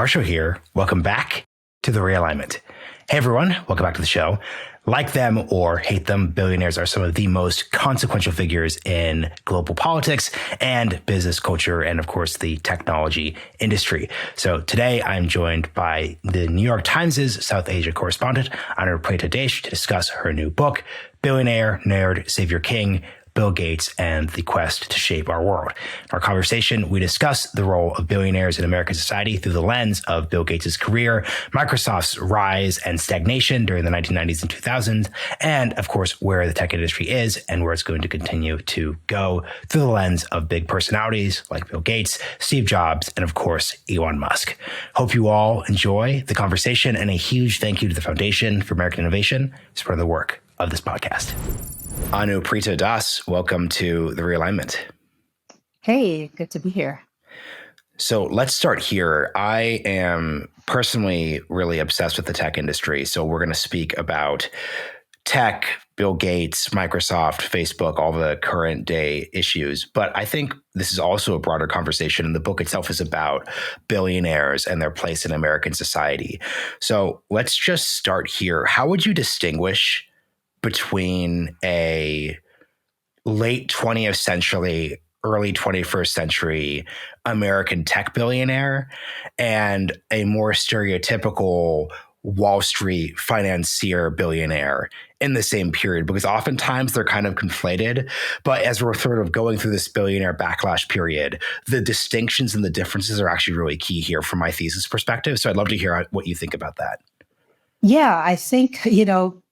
Marshall here. Welcome back to the Realignment. Hey everyone, welcome back to the show. Like them or hate them, billionaires are some of the most consequential figures in global politics and business culture, and of course, the technology industry. So today I'm joined by the New York Times' South Asia Correspondent, Anupreeta to discuss her new book, Billionaire, Nerd, Savior King, Bill Gates, and the Quest to Shape Our World. In our conversation, we discuss the role of billionaires in American society through the lens of Bill Gates' career, Microsoft's rise and stagnation during the 1990s and 2000s, and of course, where the tech industry is and where it's going to continue to go through the lens of big personalities like Bill Gates, Steve Jobs, and of course, Elon Musk. Hope you all enjoy the conversation, and a huge thank you to the Foundation for American Innovation for the work of this podcast. Anupreeta Das, welcome to the Realignment. Hey, good to be here. So let's start here. I am personally really obsessed with the tech industry. So we're going to speak about tech, Bill Gates, Microsoft, Facebook, all the current day issues. But I think this is also a broader conversation, and the book itself is about billionaires and their place in American society. So let's just start here. How would you distinguish between a late 20th century, early 21st century American tech billionaire and a more stereotypical Wall Street financier billionaire in the same period? Because oftentimes they're kind of conflated. But as we're sort of going through this billionaire backlash period, the distinctions and the differences are actually really key here from my thesis perspective. So I'd love to hear what you think about that. Yeah, I think,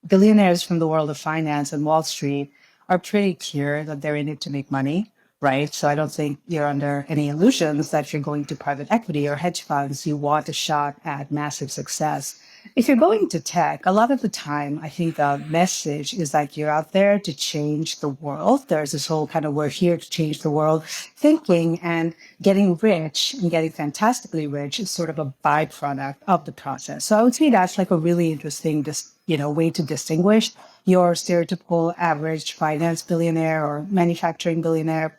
billionaires from the world of finance and Wall Street are pretty clear that they're in it to make money, right? So I don't think you're under any illusions that you're going to private equity or hedge funds. You want a shot at massive success. If you're going to tech, a lot of the time, I think the message is that you're out there to change the world. There's this whole kind of we're here to change the world thinking, and getting rich and getting fantastically rich is sort of a byproduct of the process. So I would say that's like a really interesting way to distinguish your stereotypical average finance billionaire or manufacturing billionaire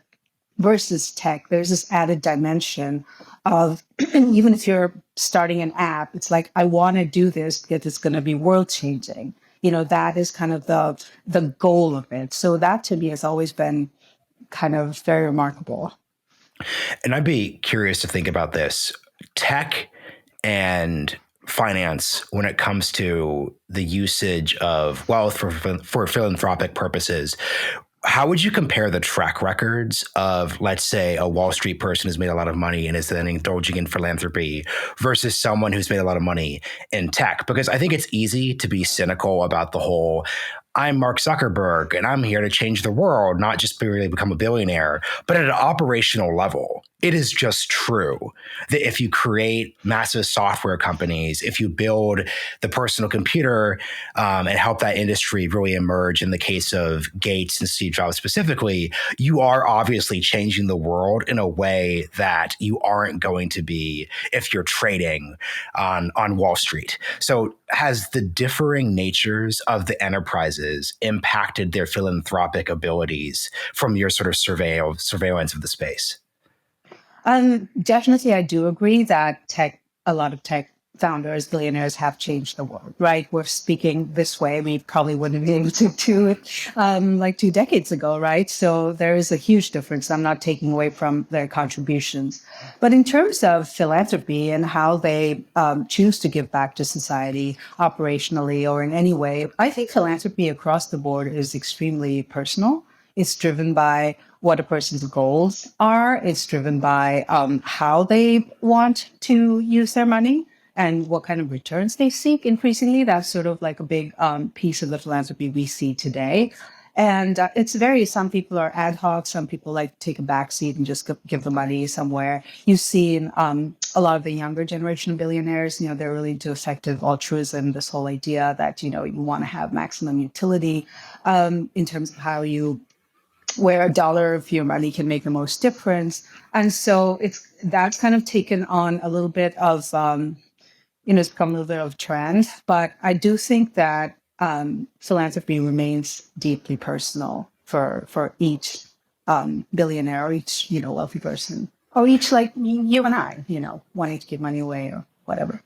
versus tech. There's this added dimension of even if you're starting an app, it's like, I want to do this because it's going to be world changing. That is kind of the goal of it. So that to me has always been kind of very remarkable. And I'd be curious to think about this. Tech and finance, when it comes to the usage of wealth for philanthropic purposes, how would you compare the track records of, let's say, a Wall Street person who's made a lot of money and is then indulging in philanthropy versus someone who's made a lot of money in tech? Because I think it's easy to be cynical about the whole, I'm Mark Zuckerberg and I'm here to change the world, not just really become a billionaire. But at an operational level, it is just true that if you create massive software companies, if you build the personal computer and help that industry really emerge, in the case of Gates and Steve Jobs specifically, you are obviously changing the world in a way that you aren't going to be if you're trading on Wall Street. So has the differing natures of the enterprises impacted their philanthropic abilities from your sort of surveillance of the space? Definitely, I do agree that a lot of tech founders, billionaires have changed the world, right? We're speaking this way. We probably wouldn't be able to do it like 2 decades ago, right? So there is a huge difference. I'm not taking away from their contributions. But in terms of philanthropy and how they choose to give back to society operationally or in any way, I think philanthropy across the board is extremely personal. It's driven by what a person's goals are. It's driven by how they want to use their money and what kind of returns they seek. Increasingly, that's sort of like a big piece of the philanthropy we see today. And it's some people are ad hoc. Some people like to take a backseat and just give the money somewhere. You see in a lot of the younger generation of billionaires, they're really into effective altruism, this whole idea that, you want to have maximum utility in terms of how you where a dollar of your money can make the most difference. And so that's kind of taken on a little bit of, it's become a little bit of a trend. But I do think that philanthropy remains deeply personal for each billionaire or each, wealthy person, or each like you and I, wanting to give money away whatever.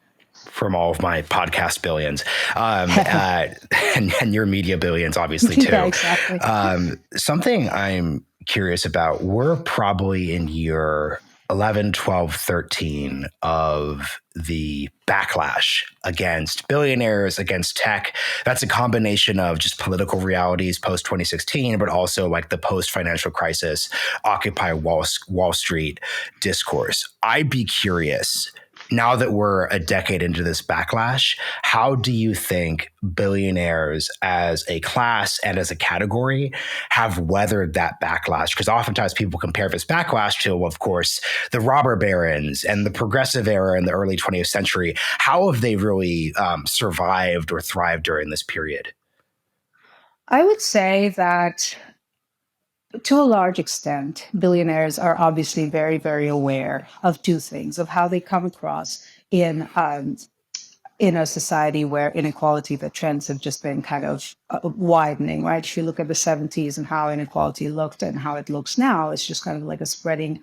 From all of my podcast billions, and your media billions, obviously, too. Yeah, exactly. Something I'm curious about, we're probably in year 11, 12, 13 of the backlash against billionaires, against tech. That's a combination of just political realities post 2016, but also like the post financial crisis, Occupy Wall Street discourse. I'd be curious, now that we're a decade into this backlash, how do you think billionaires as a class and as a category have weathered that backlash? Because oftentimes people compare this backlash to, of course, the robber barons and the progressive era in the early 20th century. How have they really survived or thrived during this period? I would say that to a large extent, billionaires are obviously very, very aware of two things, of how they come across in a society where inequality, the trends have just been kind of widening, right? If you look at the 70s and how inequality looked and how it looks now, it's just kind of like a spreading,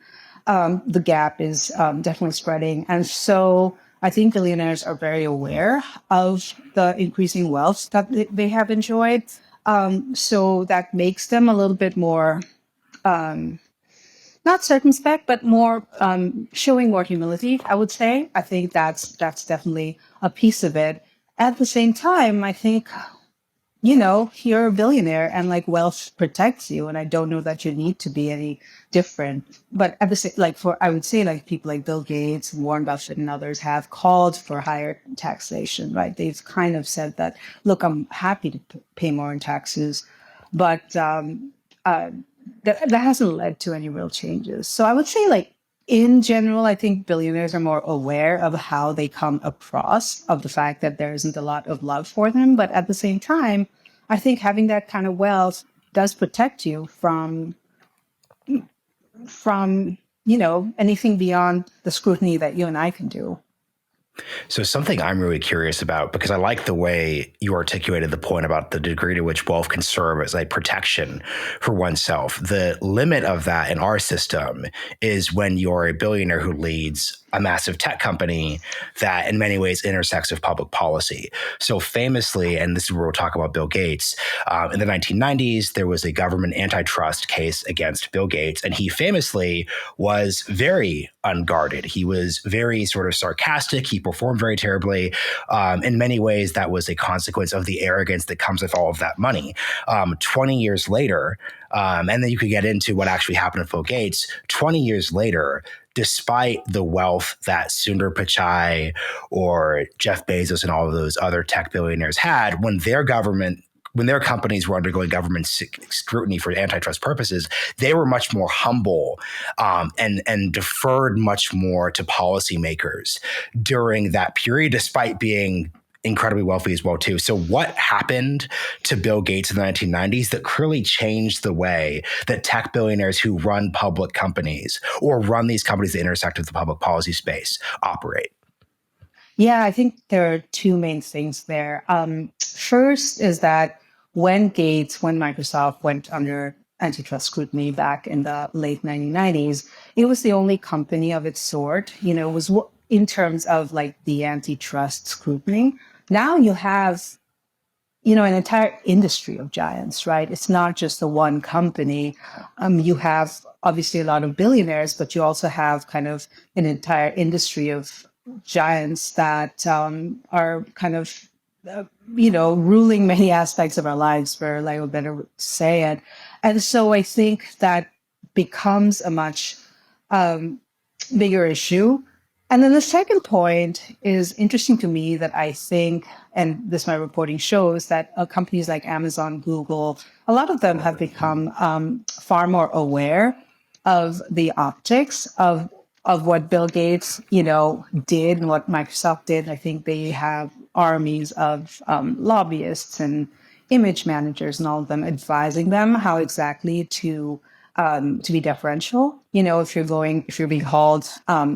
the gap is definitely spreading. And so I think billionaires are very aware of the increasing wealth that they have enjoyed. So that makes them a little bit more, not circumspect, but more showing more humility, I would say. I think that's definitely a piece of it. At the same time, I think, you're a billionaire and like wealth protects you. And I don't know that you need to be any different. But at the same, I would say like people like Bill Gates, Warren Buffett and others have called for higher taxation, right? They've kind of said that, look, I'm happy to pay more in taxes, but that hasn't led to any real changes. So I would say like, in general, I think billionaires are more aware of how they come across, of the fact that there isn't a lot of love for them. But at the same time, I think having that kind of wealth does protect you from anything beyond the scrutiny that you and I can do. So something I'm really curious about, because I like the way you articulated the point about the degree to which wealth can serve as a protection for oneself. The limit of that in our system is when you're a billionaire who leads a massive tech company that in many ways intersects with public policy. So famously, and this is where we'll talk about Bill Gates, in the 1990s, there was a government antitrust case against Bill Gates, and he famously was very unguarded. He was very sort of sarcastic. He performed very terribly. In many ways, that was a consequence of the arrogance that comes with all of that money. 20 years later, and then you could get into what actually happened with Bill Gates. 20 years later, despite the wealth that Sundar Pichai or Jeff Bezos and all of those other tech billionaires had, when their companies were undergoing government scrutiny for antitrust purposes, they were much more humble and deferred much more to policymakers during that period, despite being incredibly wealthy as well, too. So what happened to Bill Gates in the 1990s that clearly changed the way that tech billionaires who run public companies or run these companies that intersect with the public policy space operate? Yeah, I think there are two main things there. First is that when Microsoft went under antitrust scrutiny back in the late 1990s, it was the only company of its sort, was in terms of like the antitrust scrutiny. Now you have, an entire industry of giants, right? It's not just the one company. You have obviously a lot of billionaires, but you also have kind of an entire industry of giants that are kind of, ruling many aspects of our lives, for lack of a better say it. And so I think that becomes a much bigger issue. And then the second point is interesting to me that I think, and this my reporting shows, that companies like Amazon, Google, a lot of them have become far more aware of the optics of what Bill Gates, did and what Microsoft did. I think they have armies of lobbyists and image managers and all of them advising them how exactly to be deferential. If you're being called,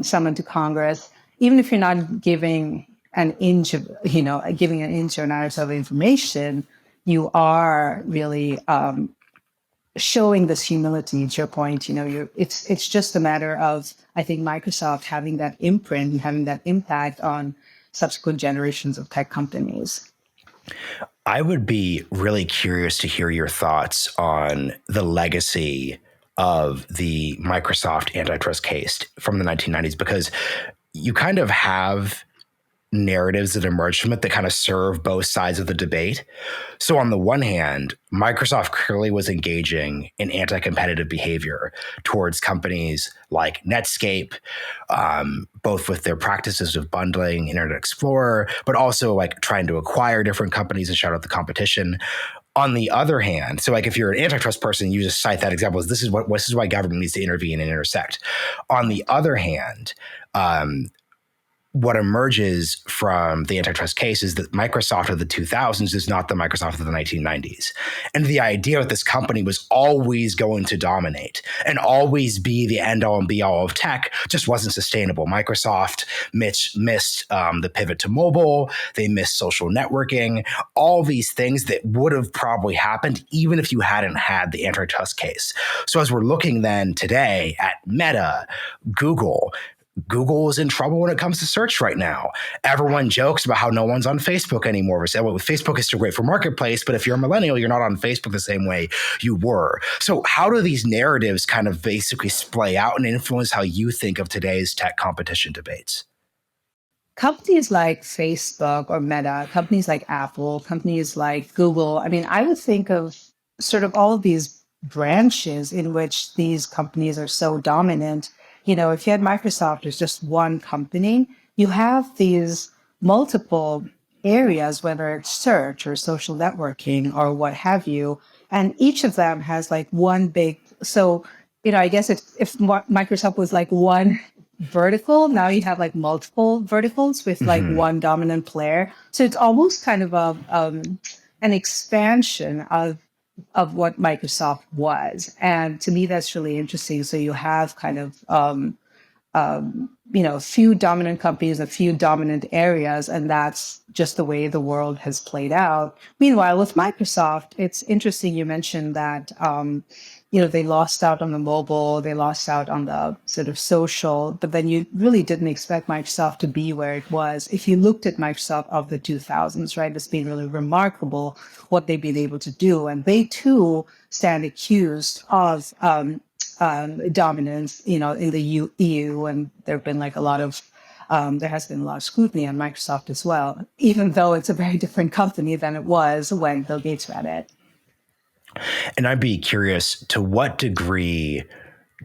summoned to Congress, even if you're not giving an inch of, giving an inch or an ounce of information, you are really showing this humility. To your point, it's just a matter of, I think, Microsoft having that imprint and having that impact on subsequent generations of tech companies. I would be really curious to hear your thoughts on the legacy of the Microsoft antitrust case from the 1990s, because you kind of have narratives that emerge from it that kind of serve both sides of the debate. So on the one hand, Microsoft clearly was engaging in anti-competitive behavior towards companies like Netscape, both with their practices of bundling Internet Explorer, but also like trying to acquire different companies and shout out the competition. On the other hand, so like if you're an antitrust person, you just cite that example as this is why government needs to intervene and intersect. On the other hand, what emerges from the antitrust case is that Microsoft of the 2000s is not the Microsoft of the 1990s. And the idea that this company was always going to dominate and always be the end all and be all of tech just wasn't sustainable. Microsoft missed the pivot to mobile. They missed social networking, all these things that would have probably happened even if you hadn't had the antitrust case. So as we're looking then today at Meta, Google is in trouble when it comes to search right now. Everyone jokes about how no one's on Facebook anymore. We say, well, Facebook is still great for marketplace, but if you're a millennial, you're not on Facebook the same way you were. So how do these narratives kind of basically splay out and influence how you think of today's tech competition debates? Companies like Facebook or Meta, companies like Apple, companies like Google, I mean, I would think of sort of all of these branches in which these companies are so dominant. If you had Microsoft as just one company, you have these multiple areas, whether it's search or social networking or what have you. And each of them has like one big, so, I guess if Microsoft was like one vertical, now you have like multiple verticals with like one dominant player. So it's almost kind of an expansion of what Microsoft was. And to me, that's really interesting. So you have kind of, a few dominant companies, a few dominant areas, and that's just the way the world has played out. Meanwhile, with Microsoft, it's interesting you mentioned that, they lost out on the mobile, they lost out on the sort of social, but then you really didn't expect Microsoft to be where it was. If you looked at Microsoft of the 2000s, right, it's been really remarkable what they've been able to do. And they too stand accused of dominance, in the EU, and there have been like there has been a lot of scrutiny on Microsoft as well, even though it's a very different company than it was when Bill Gates ran it. And I'd be curious, to what degree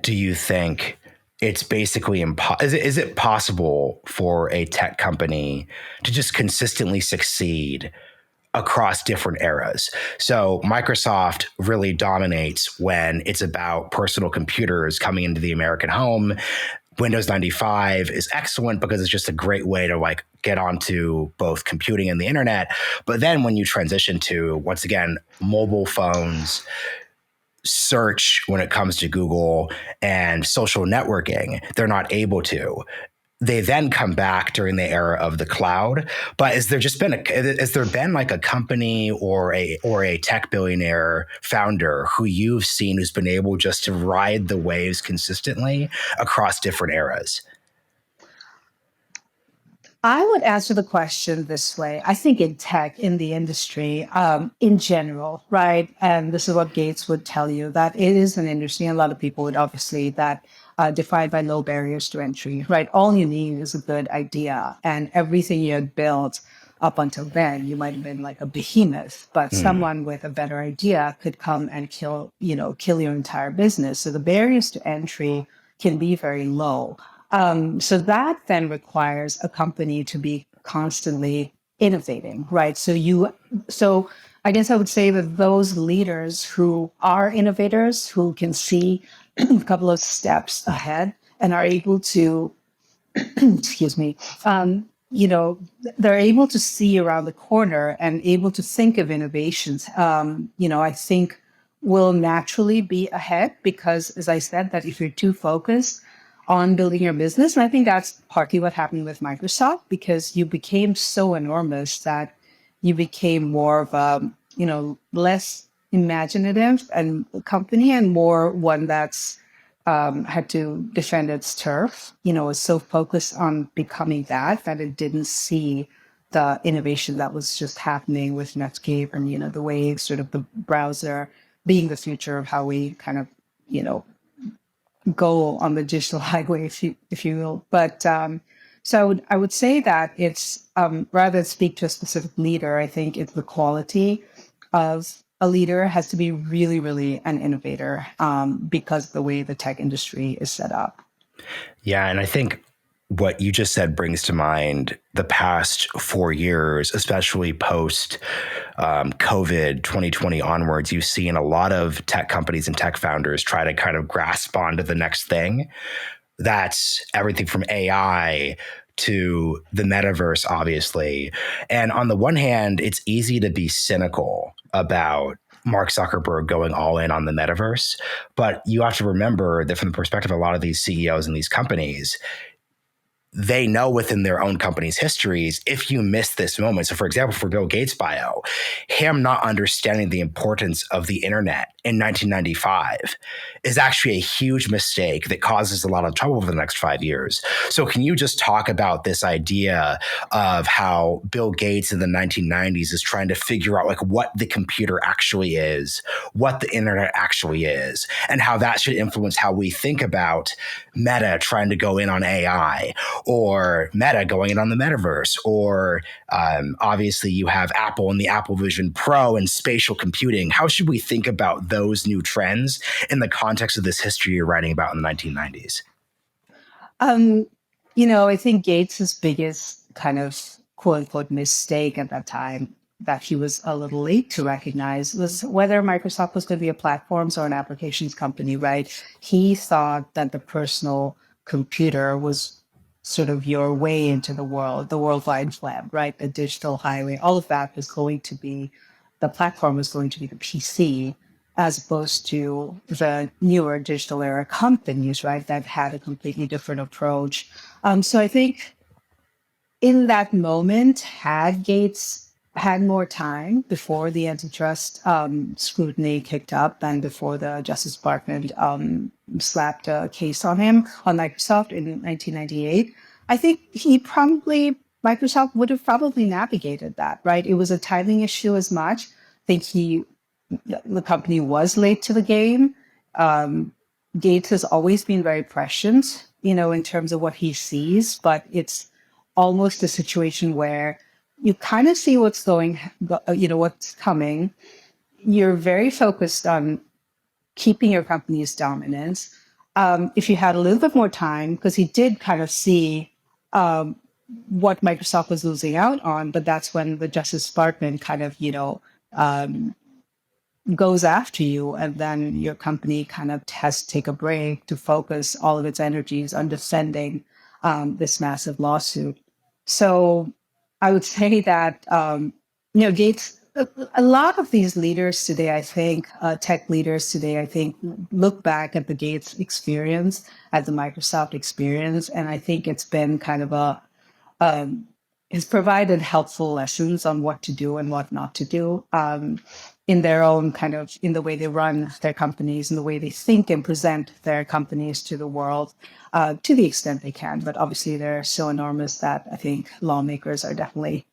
do you think it's basically is it possible for a tech company to just consistently succeed across different eras? So Microsoft really dominates when it's about personal computers coming into the American home. Windows 95 is excellent because it's just a great way to like get onto both computing and the internet. But then when you transition to, once again, mobile phones, search when it comes to Google, and social networking, they're not able to. They then come back during the era of the cloud. But has there been like a company or a tech billionaire founder who you've seen who's been able just to ride the waves consistently across different eras? I would answer the question this way. I think in tech, in the industry, in general, right? And this is what Gates would tell you, that it is an industry, and a lot of people would obviously, that defined by low barriers to entry, right? All you need is a good idea, and everything you had built up until then, you might have been like a behemoth, but someone with a better idea could come and kill your entire business. So the barriers to entry can be very low. So that then requires a company to be constantly innovating, right? So I guess I would say that those leaders who are innovators, who can see a couple of steps ahead and are able to, excuse me, they're able to see around the corner and able to think of innovations, I think will naturally be ahead, because, as I said, that if you're too focused on building your business. And I think that's partly what happened with Microsoft, because you became so enormous that you became more of a, less imaginative and company, and more one that's had to defend its turf. Was so focused on becoming that it didn't see the innovation that was just happening with Netscape and the way sort of the browser being the future of how we kind of you know go on the digital highway, if you will. But so I would say that it's rather than speak to a specific leader, I think it's the quality of a leader has to be really, really an innovator because of the way the tech industry is set up. Yeah, and I think what you just said brings to mind the past 4 years, especially post COVID 2020 onwards. You've seen a lot of tech companies and tech founders try to kind of grasp onto the next thing. That's everything from AI to the metaverse, obviously. And on the one hand, it's easy to be cynical about Mark Zuckerberg going all in on the metaverse. But you have to remember that from the perspective of a lot of these CEOs and these companies, they know within their own company's histories, if you miss this moment. So, for example, for Bill Gates' bio, him not understanding the importance of the internet in 1995 is actually a huge mistake that causes a lot of trouble for the next 5 years. So, can you just talk about this idea of how Bill Gates in the 1990s is trying to figure out like what the computer actually is, what the internet actually is, and how that should influence how we think about Meta trying to go in on AI, or Meta going in on the metaverse, or obviously you have Apple and the Apple Vision Pro and spatial computing. How should we think about those new trends in the context of this history you're writing about in the 1990s? Um, I think Gates's biggest kind of quote unquote mistake at that time that he was a little late to recognize was whether Microsoft was going to be a platforms or an applications company, right? He thought that the personal computer was sort of your way into the world, the World Wide Web, right? The digital highway, all of that was going to be, the platform was going to be the PC, as opposed to the newer digital era companies, right, that had a completely different approach. So I think in that moment, had Gates had more time before the antitrust scrutiny kicked up and before the Justice Department slapped a case on him, on Microsoft in 1998, I think Microsoft would have probably navigated that, right? It was a timing issue as much. I think the company was late to the game. Gates has always been very prescient, in terms of what he sees, but it's almost a situation where you kind of see what's what's coming. You're very focused on keeping your company's dominance. If you had a little bit more time, because he did kind of see what Microsoft was losing out on, but that's when the Justice Department kind of, goes after you, and then your company kind of has to take a break to focus all of its energies on defending this massive lawsuit. So I would say that Gates, a lot of these leaders today, I think, tech leaders today, I think, look back at the Gates experience, at the Microsoft experience, and I think it's been kind of has provided helpful lessons on what to do and what not to do in their own kind of, in the way they run their companies and the way they think and present their companies to the world, to the extent they can. But obviously they're so enormous that I think lawmakers are definitely,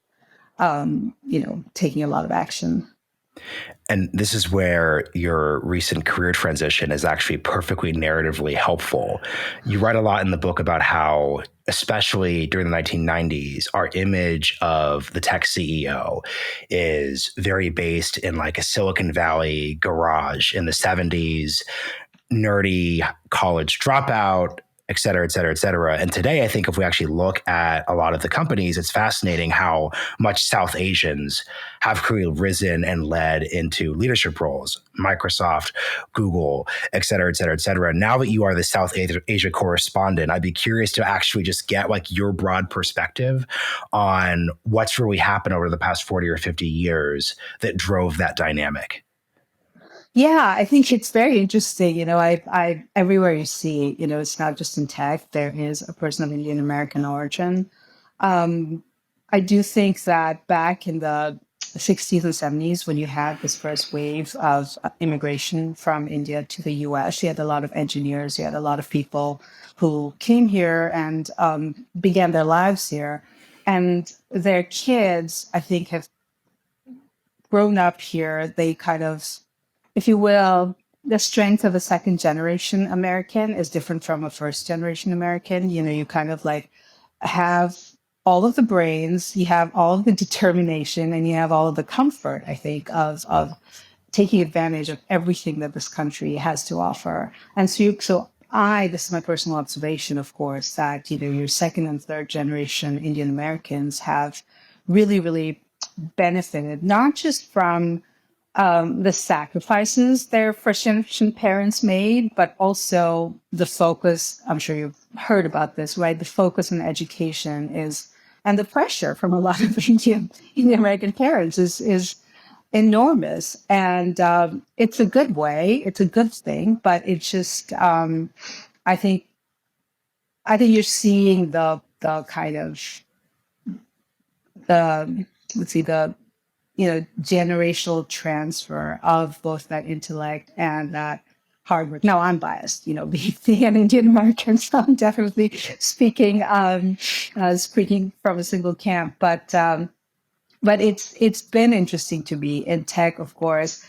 taking a lot of action. And this is where your recent career transition is actually perfectly narratively helpful. You write a lot in the book about how, especially during the 1990s, our image of the tech CEO is very based in like a Silicon Valley garage in the 70s, nerdy college dropout, et cetera, et cetera, et cetera. And today, I think if we actually look at a lot of the companies, it's fascinating how much South Asians have risen and led into leadership roles. Microsoft, Google, et cetera, et cetera, et cetera. Now that you are the South Asia correspondent, I'd be curious to actually just get like your broad perspective on what's really happened over the past 40 or 50 years that drove that dynamic. Yeah, I think it's very interesting. I everywhere you see, it's not just in tech. There is a person of Indian American origin. I do think that back in the the 60s and 70s, when you had this first wave of immigration from India to the US, you had a lot of engineers, you had a lot of people who came here and began their lives here. And their kids, I think, have grown up here. They kind of, if you will, the strength of a second generation American is different from a first generation American. You know, you kind of like have all of the brains, you have all of the determination, and you have all of the comfort, I think, of taking advantage of everything that this country has to offer. And this is my personal observation, of course, that, you know, your second and third generation Indian Americans have really, really benefited, not just from the sacrifices their first generation parents made, but also the focus. I'm sure you've heard about this, right? The focus on education and the pressure from a lot of Indian American parents is enormous. And it's a good way, it's a good thing, but it's just, I think, you're seeing the kind of the generational transfer of both that intellect and that hard work. Now, I'm biased, being an Indian American, so I'm definitely speaking from a single camp. But it's been interesting to me in tech, of course.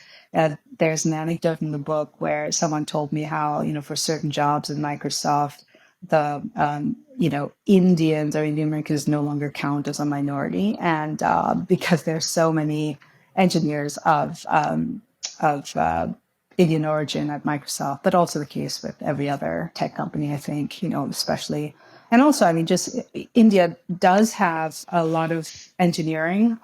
There's an anecdote in the book where someone told me how, for certain jobs in Microsoft, the Indians or Indian Americans no longer count as a minority, and because there's so many engineers of Indian origin at Microsoft, but also the case with every other tech company, I think, especially. And also, I mean, just India does have a lot of engineering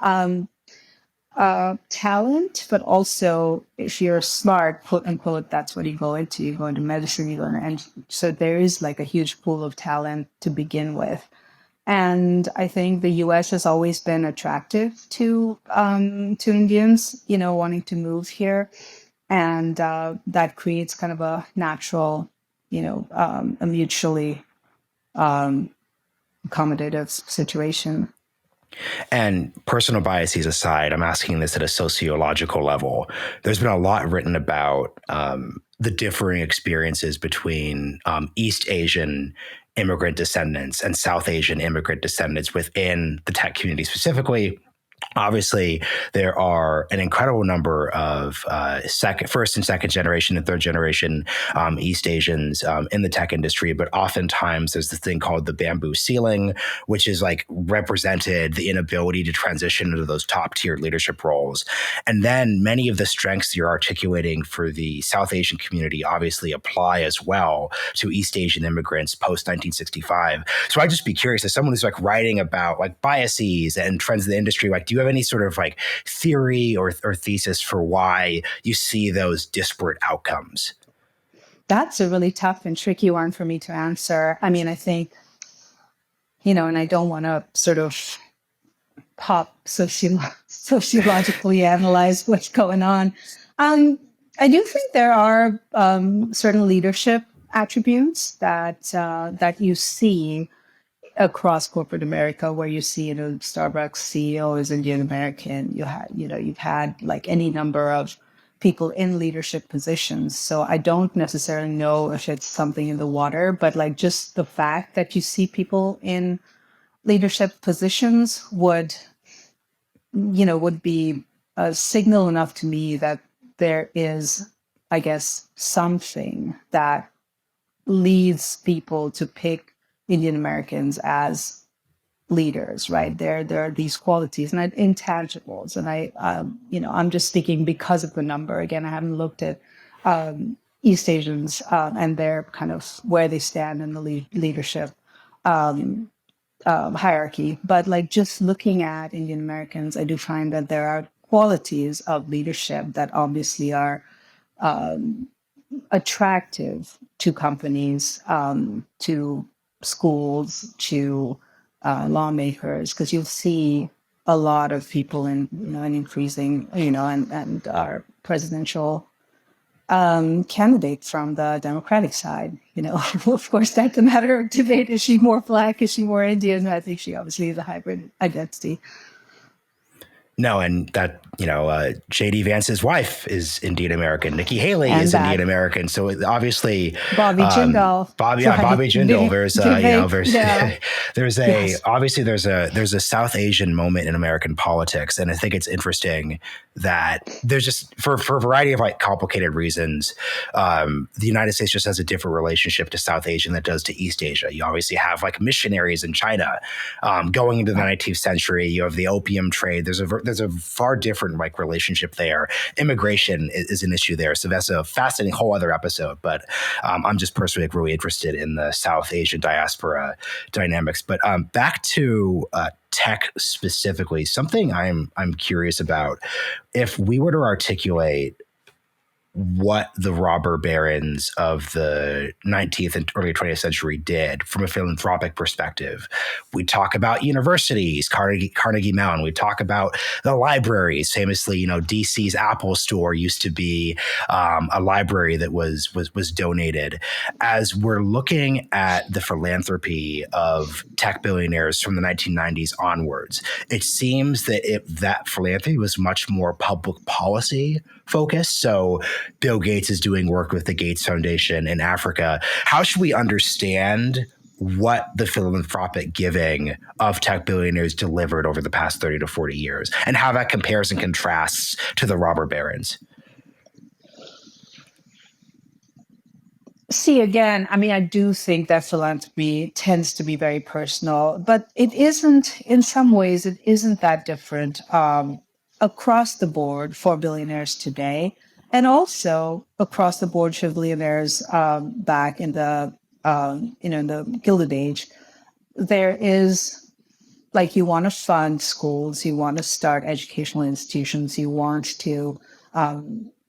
talent, but also if you're smart, quote unquote, that's what you go into. You go into medicine, you go into, and so there is like a huge pool of talent to begin with. And I think the U.S. has always been attractive to Indians, wanting to move here, and that creates kind of a natural, a mutually accommodative situation. And personal biases aside, I'm asking this at a sociological level. There's been a lot written about the differing experiences between East Asian immigrant descendants and South Asian immigrant descendants within the tech community specifically. Obviously, there are an incredible number of first and second generation and third generation East Asians in the tech industry, but oftentimes there's this thing called the bamboo ceiling, which is like represented the inability to transition into those top tier leadership roles. And then many of the strengths you're articulating for the South Asian community obviously apply as well to East Asian immigrants post 1965. So I'd just be curious, as someone who's like writing about like biases and trends in the industry, like, do you have any sort of like theory or thesis for why you see those disparate outcomes? That's a really tough and tricky one for me to answer. I mean, I think, and I don't want to sort of sociologically analyze what's going on. I do think there are certain leadership attributes that you see across corporate America, where you see, Starbucks CEO is Indian American. You've had like any number of people in leadership positions. So I don't necessarily know if it's something in the water, but like just the fact that you see people in leadership positions would be a signal enough to me that there is, I guess, something that leads people to pick Indian Americans as leaders, right? There are these qualities and intangibles. And I'm just speaking because of the number. Again, I haven't looked at East Asians and their kind of where they stand in the leadership hierarchy. But like just looking at Indian Americans, I do find that there are qualities of leadership that obviously are attractive to companies, to schools, to lawmakers, because you'll see a lot of people in an increasing and our presidential candidate from the Democratic side. Of course, that's a matter of debate. Is she more Black? Is she more Indian? I think she obviously is a hybrid identity. No, and that, J.D. Vance's wife is indeed American. Nikki Haley And is indeed that American. So obviously, Bobby Jindal, Bobby right? Jindal. Yeah. Yes. There's a South Asian moment in American politics, and I think it's interesting that there's just for a variety of like complicated reasons, the United States just has a different relationship to South Asia than it does to East Asia. You obviously have like missionaries in China going into the 19th century. You have the opium trade. There's a far different like relationship there. Immigration is an issue there. So that's a fascinating whole other episode. But I'm just personally like, really interested in the South Asian diaspora dynamics. But back to tech specifically, something I'm curious about. If we were to articulate what the robber barons of the 19th and early 20th century did from a philanthropic perspective. We talk about universities, Carnegie Mellon. We talk about the libraries. Famously, DC's Apple Store used to be a library that was donated. As we're looking at the philanthropy of tech billionaires from the 1990s onwards, it seems that that philanthropy was much more public policy focused. So Bill Gates is doing work with the Gates Foundation in Africa. How should we understand what the philanthropic giving of tech billionaires delivered over the past 30 to 40 years and how that compares and contrasts to the robber barons? See, again, I mean, I do think that philanthropy tends to be very personal, but it isn't, in some ways, it isn't that different across the board for billionaires today. And also across the board for billionaires back in the, in the Gilded Age. There is, like, you want to fund schools, you want to start educational institutions, you want to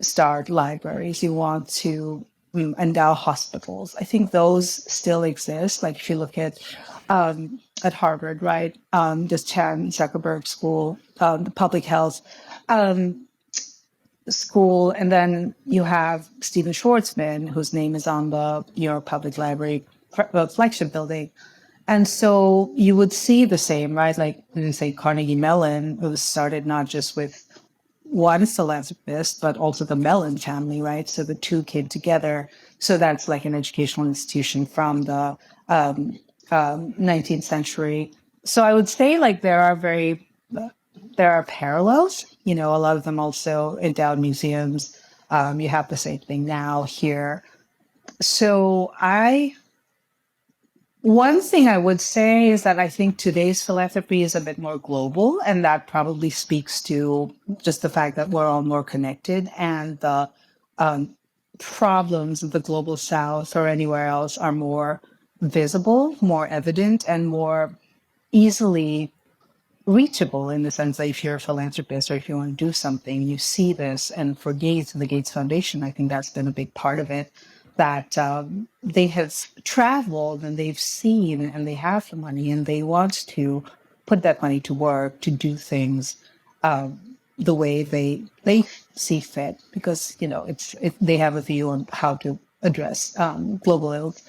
start libraries, you want to endow hospitals. I think those still exist. Like if you look at Harvard, right, this Chan Zuckerberg School, the public health school, and then you have Stephen Schwarzman, whose name is on the New York Public Library flagship building. And so you would see the same, right? Like, say, Carnegie Mellon, it was started not just with one philanthropist, but also the Mellon family, right? So the two came together. So that's like an educational institution from the 19th century. So I would say like there are parallels. A lot of them also endowed museums. You have the same thing now here. So one thing I would say is that I think today's philanthropy is a bit more global, and that probably speaks to just the fact that we're all more connected and the problems of the global south or anywhere else are more visible, more evident, and more easily reachable in the sense that if you're a philanthropist or if you want to do something, you see this. And for Gates and the Gates Foundation, I think that's been a big part of it, that they have traveled and they've seen and they have the money and they want to put that money to work to do things the way they see fit, because they have a view on how to address global ills.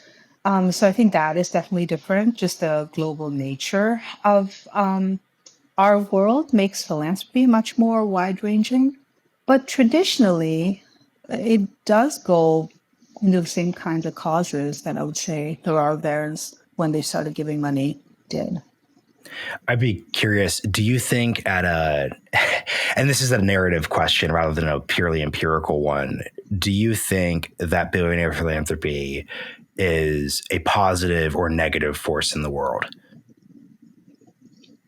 So I think that is definitely different. Just the global nature of our world makes philanthropy much more wide-ranging, but traditionally it does go into the same kinds of causes that I would say the robber barons, when they started giving money, did. I'd be curious, do you think and this is a narrative question rather than a purely empirical one, do you think that billionaire philanthropy is a positive or negative force in the world?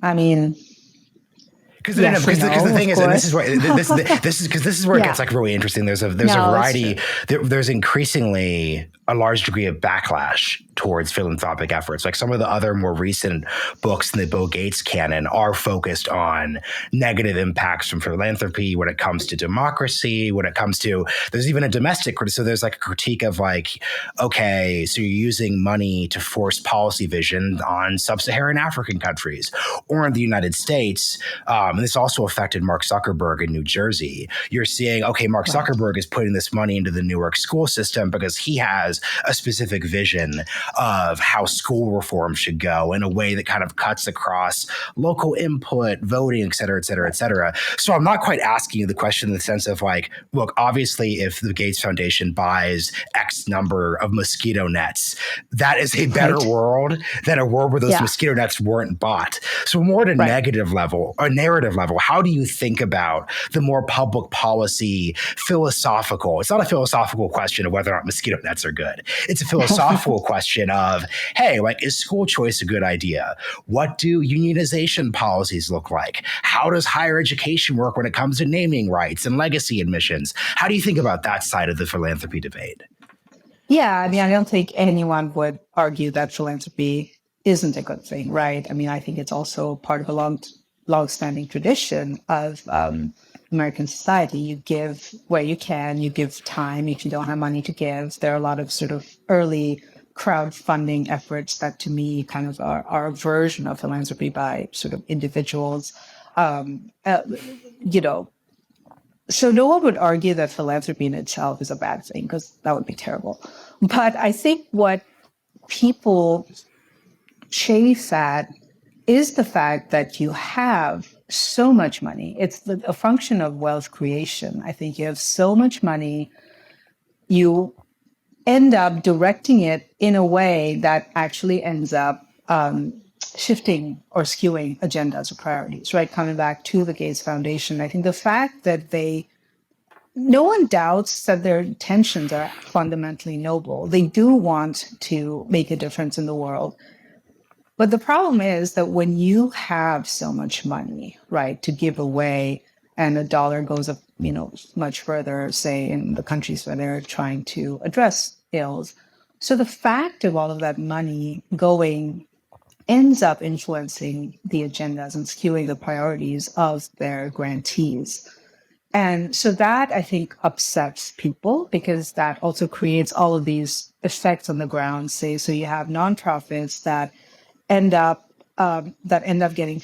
I mean, because the thing is, and this is where this is where it gets like really interesting. There's a variety. There's increasingly a large degree of backlash towards philanthropic efforts. Like some of the other more recent books in the Bill Gates canon are focused on negative impacts from philanthropy when it comes to democracy, when it comes to, there's even a domestic critique. So there's like a critique of like, okay, so you're using money to force policy vision on sub-Saharan African countries or in the United States. And this also affected Mark Zuckerberg in New Jersey. You're seeing, okay, Mark Zuckerberg is putting this money into the Newark school system because he has has a specific vision of how school reform should go in a way that kind of cuts across local input, voting, et cetera, et cetera, et cetera. So I'm not quite asking you the question in the sense of like, look, obviously, if the Gates Foundation buys X number of mosquito nets, that is a better world than a world where those mosquito nets weren't bought. So more at a negative level or narrative level, how do you think about the more public policy philosophical? It's not a philosophical question of whether or not mosquito nets are good. It's a philosophical question of, hey, like, is school choice a good idea? What do unionization policies look like? How does higher education work when it comes to naming rights and legacy admissions? How do you think about that side of the philanthropy debate? Yeah, I mean, I don't think anyone would argue that philanthropy isn't a good thing, right? I mean, I think it's also part of a long-standing tradition of American society. You give where you can, you give time if you don't have money to give. There are a lot of sort of early crowdfunding efforts that to me kind of are a version of philanthropy by sort of individuals. You know, so no one would argue that philanthropy in itself is a bad thing, because that would be terrible. But I think what people chafe at is the fact that you have so much money. It's a function of wealth creation. I think you have so much money, you end up directing it in a way that actually ends up shifting or skewing agendas or priorities, right? Coming back to the Gates Foundation, I think the fact that no one doubts that their intentions are fundamentally noble. They do want to make a difference in the world. But the problem is that when you have so much money, right, to give away, and a dollar goes up, much further, say, in the countries where they're trying to address ills. So the fact of all of that money going ends up influencing the agendas and skewing the priorities of their grantees. And so that, I think, upsets people, because that also creates all of these effects on the ground. Say, so you have nonprofits that end up getting,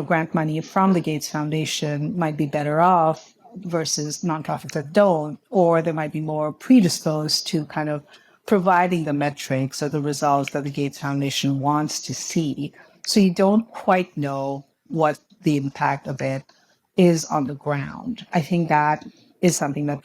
grant money from the Gates Foundation might be better off versus nonprofits that don't, or they might be more predisposed to kind of providing the metrics or the results that the Gates Foundation wants to see. So you don't quite know what the impact of it is on the ground. I think that is something that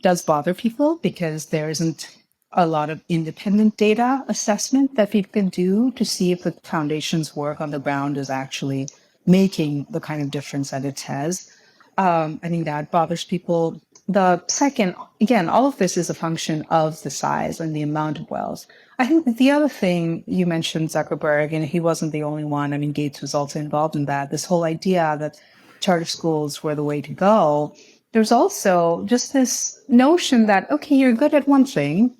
does bother people, because there isn't a lot of independent data assessment that people can do to see if the foundation's work on the ground is actually making the kind of difference that it says. I think that bothers people. The second, again, all of this is a function of the size and the amount of wealth. I think that the other thing, you mentioned Zuckerberg, and he wasn't the only one. I mean, Gates was also involved in that. This whole idea that charter schools were the way to go. There's also just this notion that, okay, you're good at one thing.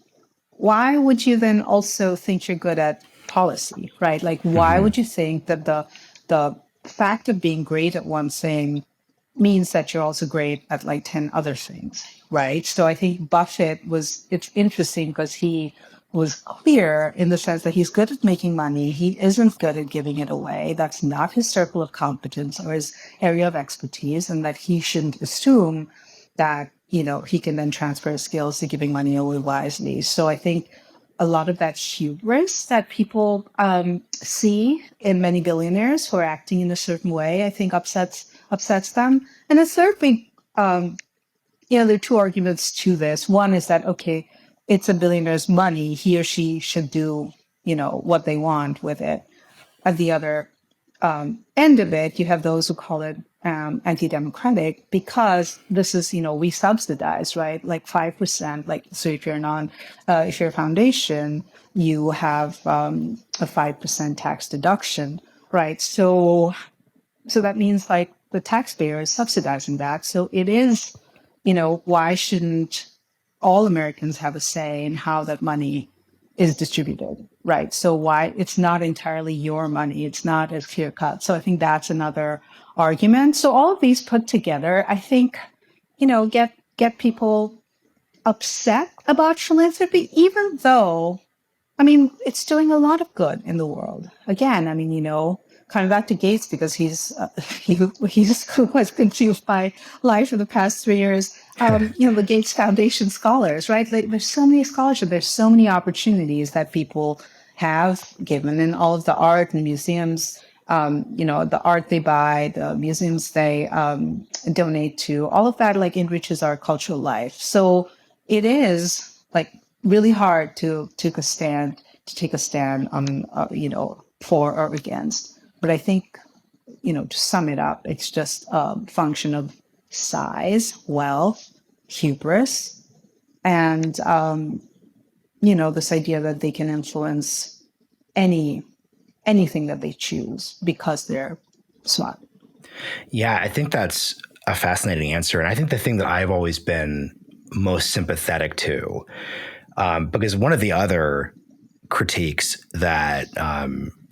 Why would you then also think you're good at policy, right? Like, why would you think that the fact of being great at one thing means that you're also great at like 10 other things, right? So I think Buffett it's interesting because he was clear in the sense that he's good at making money. He isn't good at giving it away. That's not his circle of competence or his area of expertise, and that he shouldn't assume that, he can then transfer his skills to giving money away wisely. So I think a lot of that hubris that people see in many billionaires who are acting in a certain way, I think upsets them. And the third thing, there are two arguments to this. One is that, okay, it's a billionaire's money. He or she should do, what they want with it. At the other end of it, you have those who call it anti-democratic, because this is, we subsidize, right? Like 5%, like, so if you're a foundation, you have a 5% tax deduction, right? So that means like the taxpayer is subsidizing that. So it is, why shouldn't all Americans have a say in how that money is distributed, right? So why it's not entirely your money, it's not as clear cut. So I think that's another argument. So all of these put together, I think, get people upset about philanthropy, even though, I mean, it's doing a lot of good in the world. Again, I mean, coming back to Gates because he was confused by life for the past 3 years. The Gates Foundation scholars, right? Like, there's so many scholarships, there's so many opportunities that people have given in all of the art and museums. The art they buy, the museums they donate to, all of that like enriches our cultural life. So it is like really hard to take a stand on, for or against. But I think, to sum it up, it's just a function of size, wealth, hubris, and, this idea that they can influence anything that they choose because they're smart. Yeah, I think that's a fascinating answer. And I think the thing that I've always been most sympathetic to, because one of the other critiques that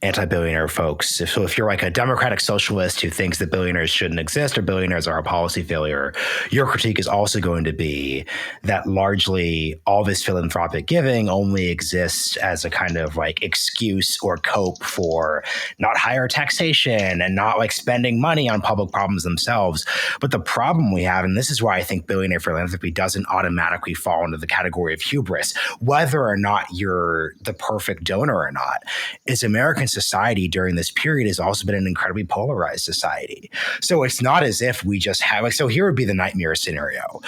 anti-billionaire folks, so if you're like a democratic socialist who thinks that billionaires shouldn't exist or billionaires are a policy failure, your critique is also going to be that largely all this philanthropic giving only exists as a kind of like excuse or cope for not higher taxation and not like spending money on public problems themselves. But the problem we have, and this is why I think billionaire philanthropy doesn't automatically fall into the category of hubris, whether or not you're the perfect donor or not, is American society during this period has also been an incredibly polarized society. So it's not as if we just have, like, so here would be the nightmare scenario.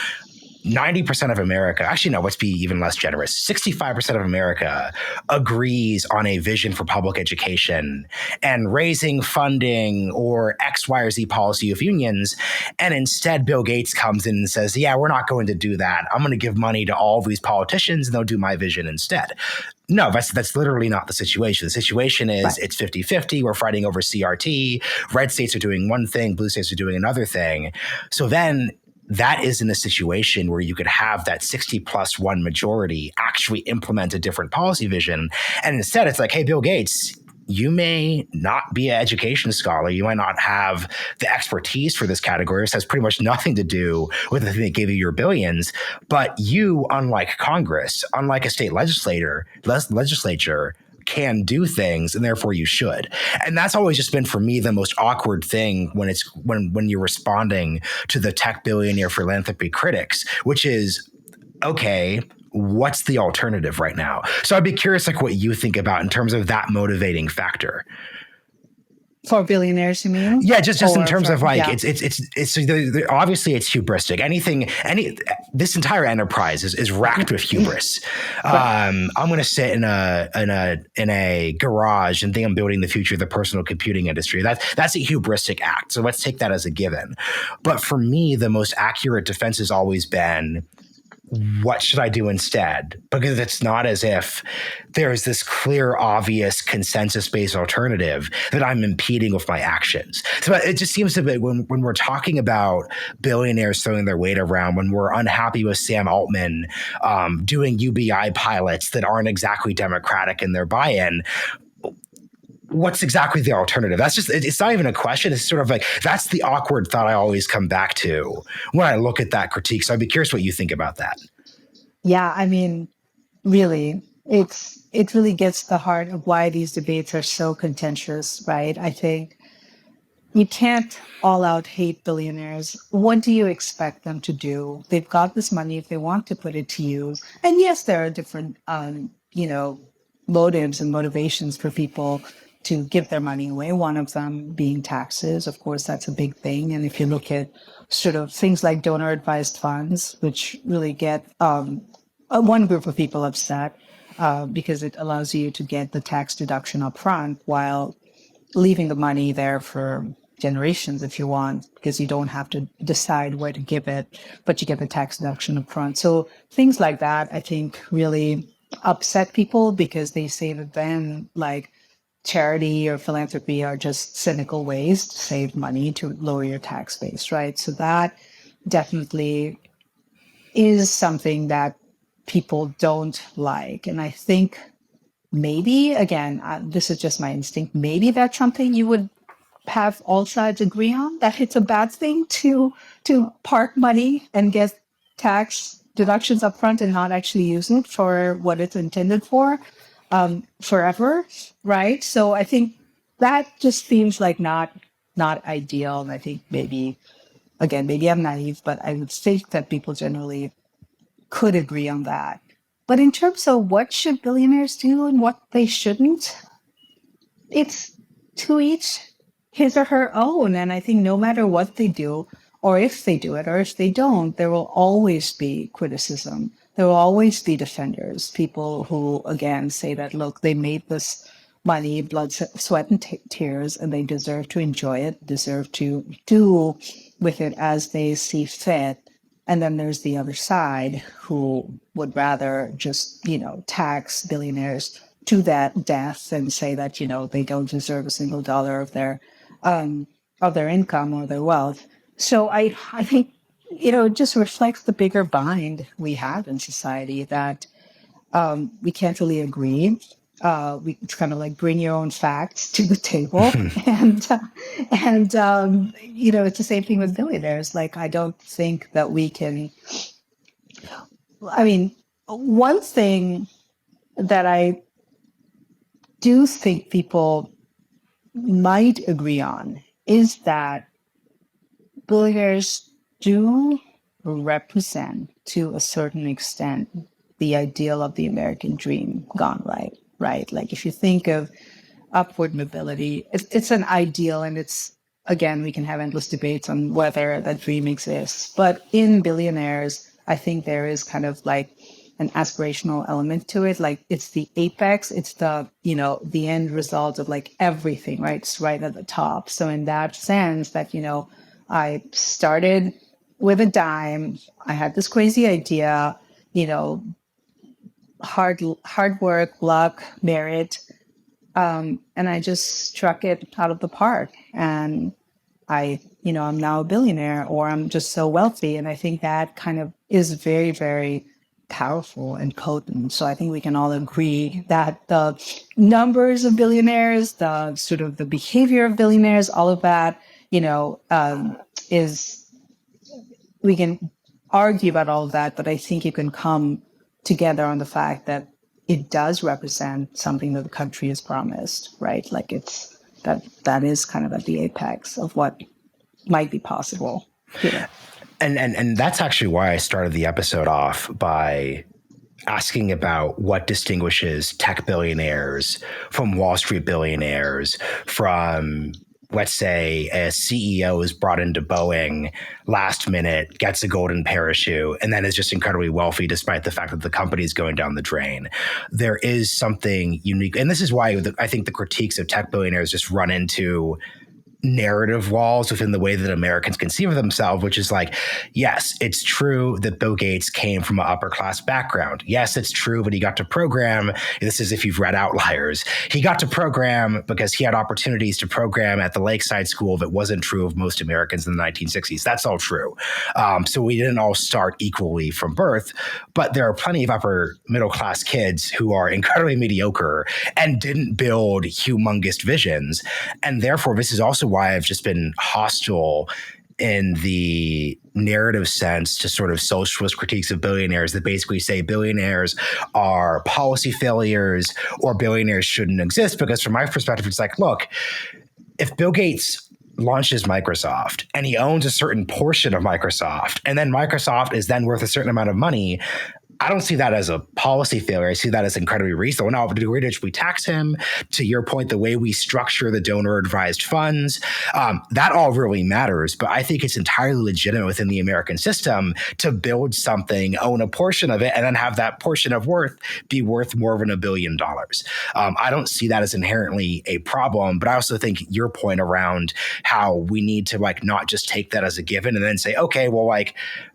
90% of America, actually, no, let's be even less generous. 65% of America agrees on a vision for public education and raising funding or X, Y, or Z policy of unions. And instead, Bill Gates comes in and says, yeah, we're not going to do that. I'm going to give money to all of these politicians and they'll do my vision instead. No, that's literally not the situation. The situation is right. It's 50-50. We're fighting over CRT. Red states are doing one thing. Blue states are doing another thing. So then that isn't a situation where you could have that 60+1 majority actually implement a different policy vision. And instead, it's like, hey, Bill Gates, you may not be an education scholar. You might not have the expertise for this category. This has pretty much nothing to do with the thing that gave you your billions. But you, unlike Congress, unlike a state legislature, can do things, and therefore you should. And that's always just been for me the most awkward thing when you're responding to the tech billionaire philanthropy critics, which is, okay, what's the alternative right now? So I'd be curious, like, what you think about in terms of that motivating factor. For billionaires, you mean? Yeah, just in terms of like, yeah. It's obviously it's hubristic. This entire enterprise is racked with hubris. Right. I'm going to sit in a garage and think I'm building the future of the personal computing industry. That's a hubristic act. So let's take that as a given. But for me, the most accurate defense has always been, what should I do instead? Because it's not as if there's this clear, obvious, consensus-based alternative that I'm impeding with my actions. So it just seems to be when we're talking about billionaires throwing their weight around, when we're unhappy with Sam Altman doing UBI pilots that aren't exactly democratic in their buy-in, what's exactly the alternative? It's not even a question. It's sort of like, that's the awkward thought I always come back to when I look at that critique. So I'd be curious what you think about that. Yeah, I mean, really, it really gets to the heart of why these debates are so contentious, right? I think you can't all out hate billionaires. What do you expect them to do? They've got this money if they want to put it to use. And yes, there are different, motives and motivations for people to give their money away. One of them being taxes. Of course, that's a big thing. And if you look at sort of things like donor advised funds, which really get one group of people upset because it allows you to get the tax deduction up front while leaving the money there for generations if you want, because you don't have to decide where to give it, but you get the tax deduction up front. So things like that, I think, really upset people because they say that then, like, charity or philanthropy are just cynical ways to save money to lower your tax base, right? So that definitely is something that people don't like. And I think maybe, again, this is just my instinct, maybe that's something you would have all sides agree on, that it's a bad thing to park money and get tax deductions up front and not actually use it for what it's intended for forever, right? So I think that just seems like not ideal. And I think maybe, again, maybe I'm naive, but I would think that people generally could agree on that. But in terms of what should billionaires do and what they shouldn't, it's to each his or her own. And I think no matter what they do, or if they do it, or if they don't, there will always be criticism. There will always be defenders, people who, again, say that, look, they made this money, blood, sweat, and tears, and they deserve to enjoy it, deserve to do with it as they see fit. And then there's the other side who would rather just, tax billionaires to that death and say that, they don't deserve a single dollar of their income or their wealth. So I think, it just reflects the bigger bind we have in society that we can't really agree. We kind of like bring your own facts to the table, and it's the same thing with billionaires. Like, I don't think that we can. I mean, one thing that I do think people might agree on is that billionaires do represent, to a certain extent, the ideal of the American dream gone right? Like, if you think of upward mobility, it's an ideal, and it's, again, we can have endless debates on whether that dream exists. But in billionaires, I think there is kind of like an aspirational element to it. Like, it's the apex, it's the, the end result of like everything, right? It's right at the top. So in that sense that, I started with a dime, I had this crazy idea, hard work, luck, merit, and I just struck it out of the park. And I'm now a billionaire, or I'm just so wealthy. And I think that kind of is very, very powerful and potent. So I think we can all agree that the numbers of billionaires, the sort of the behavior of billionaires, all of that, is, we can argue about all of that, but I think you can come together on the fact that it does represent something that the country has promised, right? Like, it's that is kind of at the apex of what might be possible here. And that's actually why I started the episode off by asking about what distinguishes tech billionaires from Wall Street billionaires, from, let's say, a CEO is brought into Boeing last minute, gets a golden parachute, and then is just incredibly wealthy despite the fact that the company is going down the drain. There is something unique. And this is why I think the critiques of tech billionaires just run into narrative walls within the way that Americans conceive of themselves, which is like, yes, it's true that Bill Gates came from an upper class background. Yes, it's true that he got to program. This is if you've read Outliers. He got to program because he had opportunities to program at the Lakeside School that wasn't true of most Americans in the 1960s. That's all true. So we didn't all start equally from birth, but there are plenty of upper middle class kids who are incredibly mediocre and didn't build humongous visions. And therefore, this is also why I've just been hostile in the narrative sense to sort of socialist critiques of billionaires that basically say billionaires are policy failures or billionaires shouldn't exist. Because from my perspective, it's like, look, if Bill Gates launches Microsoft and he owns a certain portion of Microsoft, and then Microsoft is then worth a certain amount of money, I don't see that as a policy failure. I see that as incredibly reasonable. Now, the degree to which we tax him, to your point, the way we structure the donor-advised funds, that all really matters. But I think it's entirely legitimate within the American system to build something, own a portion of it, and then have that portion of worth be worth more than $1 billion. I don't see that as inherently a problem. But I also think your point around how we need to not just take that as a given and then say, okay, well,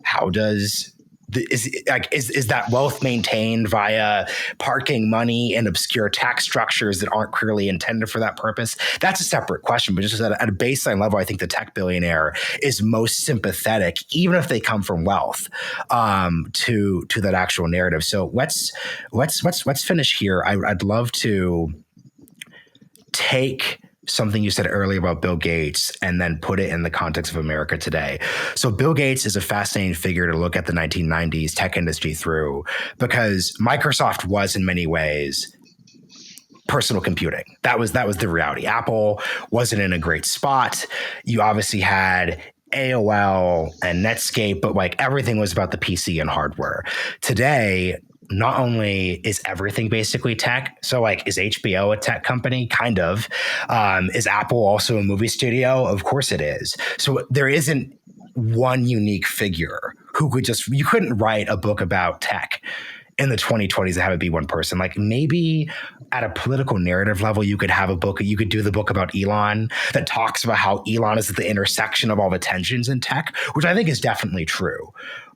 how does is that wealth maintained via parking money in obscure tax structures that aren't clearly intended for that purpose? That's a separate question. But just at a baseline level, I think the tech billionaire is most sympathetic, even if they come from wealth, to that actual narrative. So let's finish here. I'd love to take something you said earlier about Bill Gates and then put it in the context of America today. So Bill Gates is a fascinating figure to look at the 1990s tech industry through, because Microsoft was in many ways personal computing. That was the reality. Apple wasn't in a great spot. You obviously had AOL and Netscape, but like everything was about the PC and hardware. Today, not only is everything basically tech, so like is HBO a tech company? Kind of. Is Apple also a movie studio? Of course it is. So there isn't one unique figure who could just, you couldn't write a book about tech in the 2020s and have it be one person. Like maybe at a political narrative level, you could have a book, you could do the book about Elon that talks about how Elon is at the intersection of all the tensions in tech, which I think is definitely true.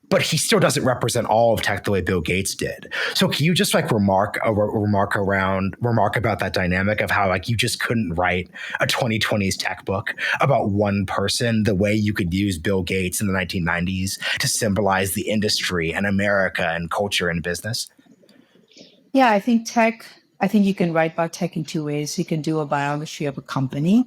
But he still doesn't represent all of tech the way Bill Gates did. So can you just like remark about that dynamic of how like you just couldn't write a 2020s tech book about one person the way you could use Bill Gates in the 1990s to symbolize the industry and America and culture and business? Yeah, I think you can write about tech in two ways. You can do a biography of a company,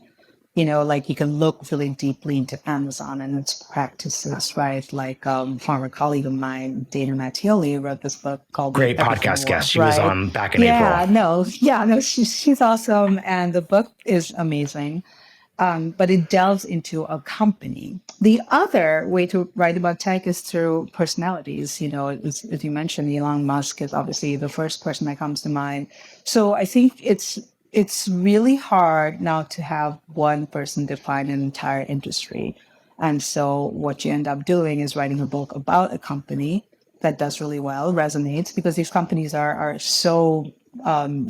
like you can look really deeply into Amazon and its practices, right? Like former colleague of mine, Dana Mattioli, wrote this book called Great Everything podcast War, guest. She right? was on back in Yeah, April. no, she's awesome. And the book is amazing. But it delves into a company. The other way to write about tech is through personalities. As you mentioned, Elon Musk is obviously the first person that comes to mind. So I think it's really hard now to have one person define an entire industry. And so what you end up doing is writing a book about a company that does really well, resonates, because these companies are so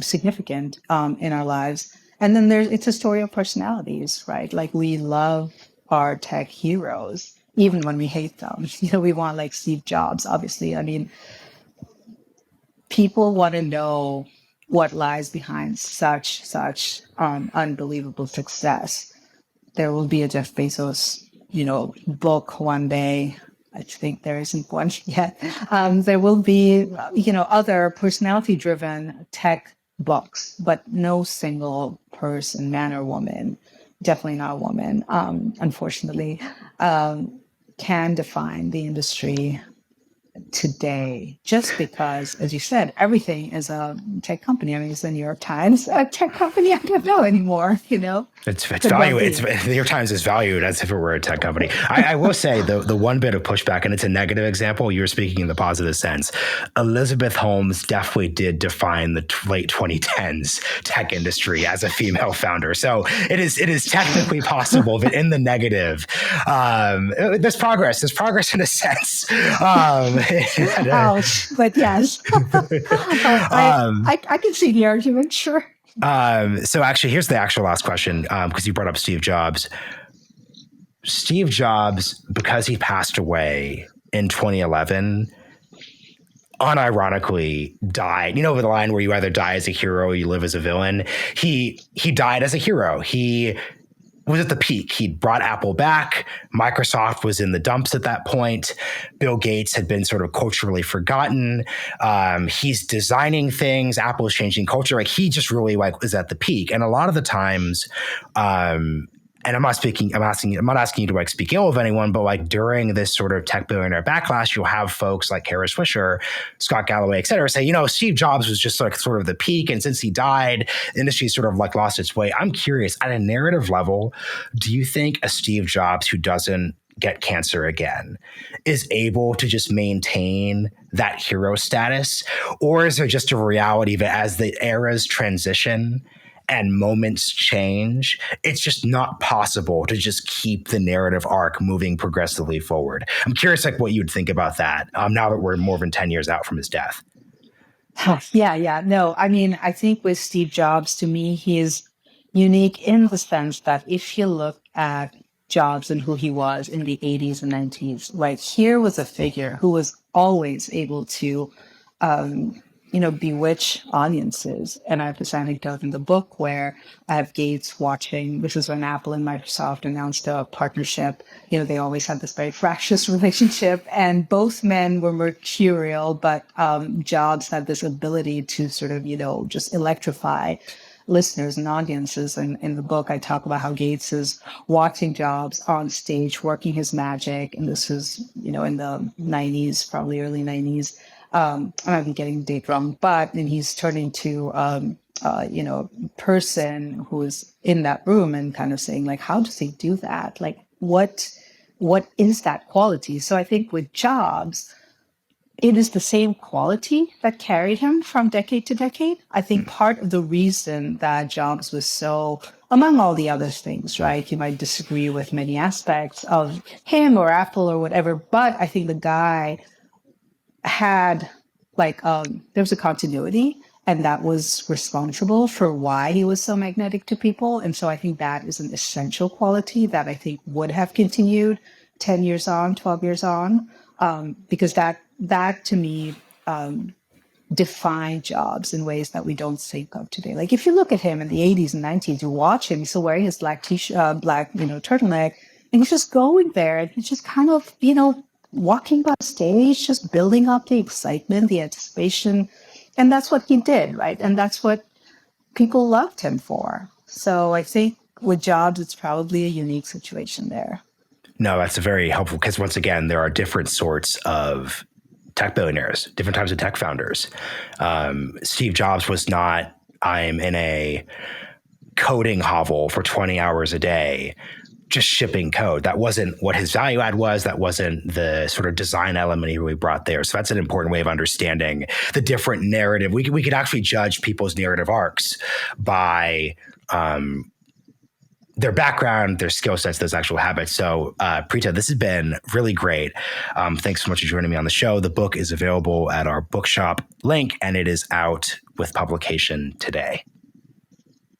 significant in our lives. And then it's a story of personalities, right? Like we love our tech heroes, even when we hate them. We want like Steve Jobs, obviously. I mean, people want to know what lies behind such unbelievable success. There will be a Jeff Bezos, book one day. I think there isn't one yet. There will be, other personality-driven tech books, but no single person, man or woman, definitely not a woman, unfortunately, can define the industry today, just because, as you said, everything is a tech company. I mean, it's the New York Times, a tech company. I don't know anymore, It's valued. The New York Times is valued as if it were a tech company. I will say the one bit of pushback, and it's a negative example. You're speaking in the positive sense. Elizabeth Holmes definitely did define the late 2010s tech industry as a female founder. So it is technically possible, but in the negative, there's progress. There's progress in a sense. Ouch! But yes, I can see the argument. Sure. So actually, here's the actual last question, because you brought up Steve Jobs. Steve Jobs, because he passed away in 2011, unironically died. The line where you either die as a hero or you live as a villain. He died as a hero. He was at the peak. He brought Apple back. Microsoft was in the dumps at that point. Bill Gates had been sort of culturally forgotten. He's designing things. Apple is changing culture. Like he just really is at the peak. And a lot of the times, and I'm not asking you to like speak ill of anyone, but like during this sort of tech billionaire backlash, you'll have folks like Kara Swisher, Scott Galloway, et cetera, say, Steve Jobs was just like sort of the peak. And since he died, the industry sort of like lost its way. I'm curious, at a narrative level, do you think a Steve Jobs who doesn't get cancer again is able to just maintain that hero status? Or is there just a reality that as the eras transition and moments change, it's just not possible to just keep the narrative arc moving progressively forward? I'm curious like what you'd think about that now that we're more than 10 years out from his death. Yeah. No, I mean, I think with Steve Jobs, to me, he is unique in the sense that if you look at Jobs and who he was in the 80s and 90s, right, here was a figure who was always able to bewitch audiences. And I have this anecdote in the book where I have Gates watching. This is when Apple and Microsoft announced a partnership. They always had this very fractious relationship, and both men were mercurial, but Jobs had this ability to sort of, just electrify listeners and audiences. And in the book, I talk about how Gates is watching Jobs on stage, working his magic. And this is, in the 90s, probably early 90s. I might be getting the date wrong, but and he's turning to person who is in that room and kind of saying like, how does he do that? Like, what is that quality? So I think with Jobs, it is the same quality that carried him from decade to decade. I think part of the reason that Jobs was so, among all the other things, right? You might disagree with many aspects of him or Apple or whatever, but I think the guy had there was a continuity, and that was responsible for why he was so magnetic to people. And so I think that is an essential quality that I think would have continued 10 years on, 12 years on, because that to me defined Jobs in ways that we don't think of today. Like if you look at him in the 80s and 90s, you watch him, he's still wearing his black t-shirt, black, turtleneck, and he's just going there and he's just kind of, walking by stage, just building up the excitement, the anticipation. And that's what he did, right? And that's what people loved him for. So I think with Jobs, it's probably a unique situation there. No, that's very helpful because once again, there are different sorts of tech billionaires, different types of tech founders. Steve Jobs was not, I'm in a coding hovel for 20 hours a day, just shipping code. That wasn't what his value add was. That wasn't the sort of design element he really brought there. So that's an important way of understanding the different narrative. We could actually judge people's narrative arcs by their background, their skill sets, those actual habits. So Preeta, this has been really great. Thanks so much for joining me on the show. The book is available at our bookshop link, and it is out with publication today.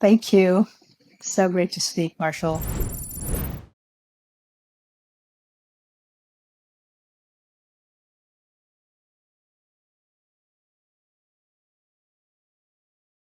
Thank you. So great to speak, Marshall.